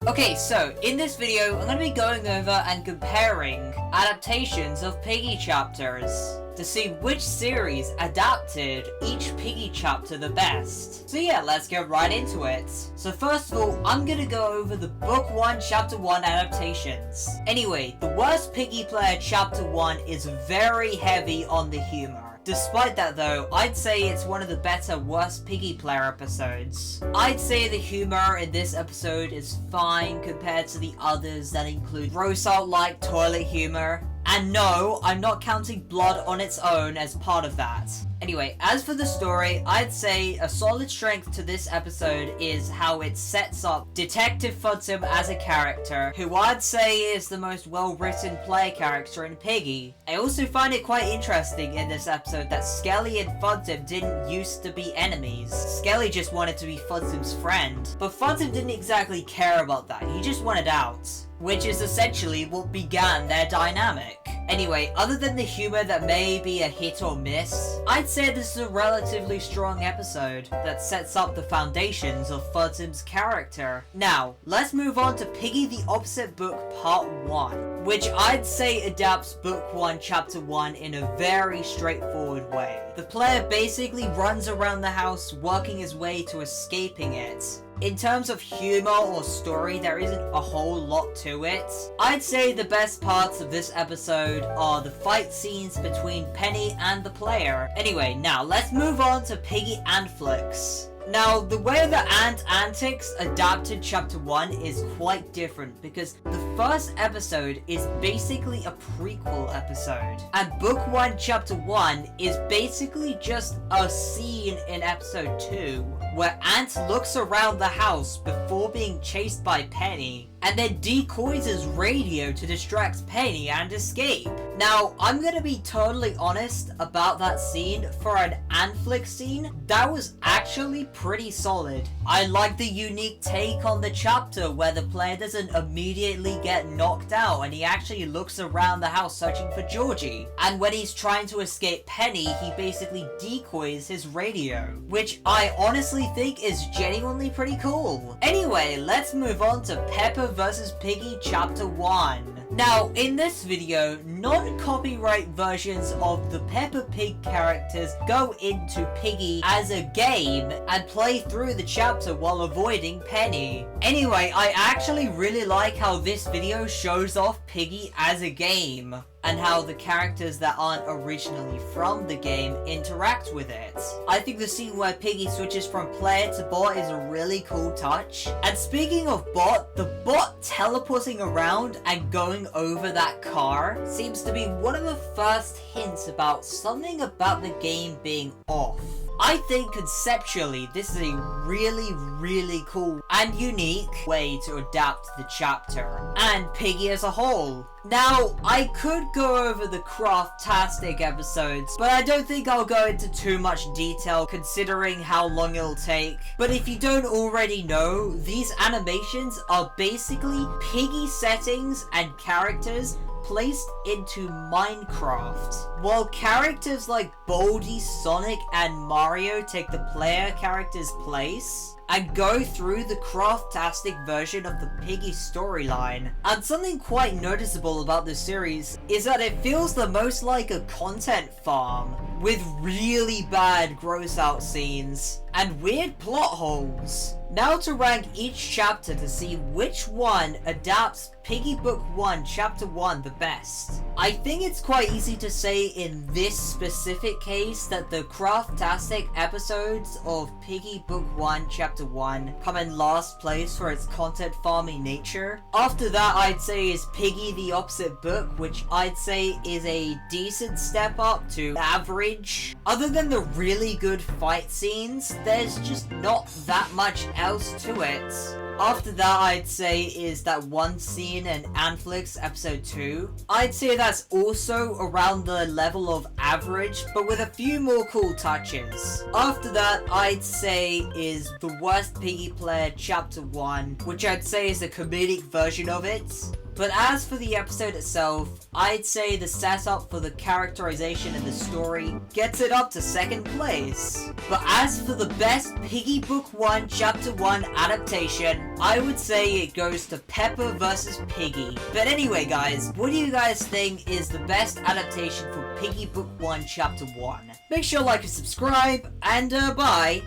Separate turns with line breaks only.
Okay, so in this video, I'm going to be going over and comparing adaptations of Piggy chapters to see which series adapted each Piggy chapter the best. So yeah, let's get right into it. So first of all, I'm gonna go over the Book 1 Chapter 1 adaptations. Anyway, the Worst Piggy Player Chapter 1 is very heavy on the humor. Despite that though, I'd say it's one of the better Worst Piggy Player episodes. I'd say the humor in this episode is fine compared to the others that include gross out like toilet humor. And no, I'm not counting blood on its own as part of that. Anyway, as for the story, I'd say a solid strength to this episode is how it sets up Detective Fudsum as a character, who I'd say is the most well-written player character in Piggy. I also find it quite interesting in this episode that Skelly and Fudsum didn't used to be enemies. Skelly just wanted to be Fudsum's friend, but Fudsum didn't exactly care about that, he just wanted out, which is essentially what began their dynamic. Anyway, other than the humor that may be a hit or miss, I'd say this is a relatively strong episode that sets up the foundations of Fudsum's character. Now, let's move on to Piggy the Opposite Book Part 1, which I'd say adapts Book 1 Chapter 1 in a very straightforward way. The player basically runs around the house working his way to escaping it. In terms of humor or story, there isn't a whole lot to it. I'd say the best parts of this episode are the fight scenes between Penny and the player. Anyway, now let's move on to Piggy Antflix. Now, the way the Ant Antics adapted Chapter 1 is quite different because the first episode is basically a prequel episode, and Book 1 Chapter 1 is basically just a scene in Episode 2 where Ant looks around the house before being chased by Penny and then decoys his radio to distract Penny and escape. Now, I'm gonna be totally honest about that scene. For an Antflix scene, that was actually pretty solid. I like the unique take on the chapter where the player doesn't immediately get knocked out and he actually looks around the house searching for Georgie. And when he's trying to escape Penny, he basically decoys his radio, which I honestly think is genuinely pretty cool. Anyway, let's move on to Peppa vs. Piggy Chapter 1. Now, in this video, non-copyright versions of the Peppa Pig characters go into Piggy as a game and play through the chapter while avoiding Penny. Anyway, I actually really like how this video shows off Piggy as a game, and how the characters that aren't originally from the game interact with it. I think the scene where Piggy switches from player to bot is a really cool touch. And speaking of bot, the bot teleporting around and going over that car seems to be one of the first hints about something about the game being off. I think conceptually this is a really cool and unique way to adapt the chapter and Piggy as a whole. Now, I could go over the Craft-tastic episodes, but I don't think I'll go into too much detail considering how long it'll take. But if you don't already know, these animations are basically Piggy settings and characters placed into Minecraft. While characters like Baldi, Sonic, and Mario take the player character's place and go through the Craft-tastic version of the Piggy storyline. And something quite noticeable about this series is that it feels the most like a content farm, with really bad gross out scenes and weird plot holes. Now to rank each chapter to see which one adapts Piggy Book 1 Chapter 1 the best. I think it's quite easy to say in this specific case that the Craft-tastic episodes of Piggy Book 1 Chapter 1 come in last place for its content farming nature. After that, I'd say is Piggy the Opposite Book, which I'd say is a decent step up to average. Other than the really good fight scenes, there's just not that much else to it. After that, I'd say is that one scene in Antflix Episode 2. I'd say that's also around the level of average, but with a few more cool touches. After that, I'd say is the Worst Piggy Player Chapter 1, which I'd say is a comedic version of it. But as for the episode itself, I'd say the setup for the characterization and the story gets it up to second place. But as for the best Piggy Book 1 Chapter 1 adaptation, I would say it goes to Peppa vs. Piggy. But anyway guys, what do you guys think is the best adaptation for Piggy Book 1 Chapter 1? Make sure to like and subscribe, and bye!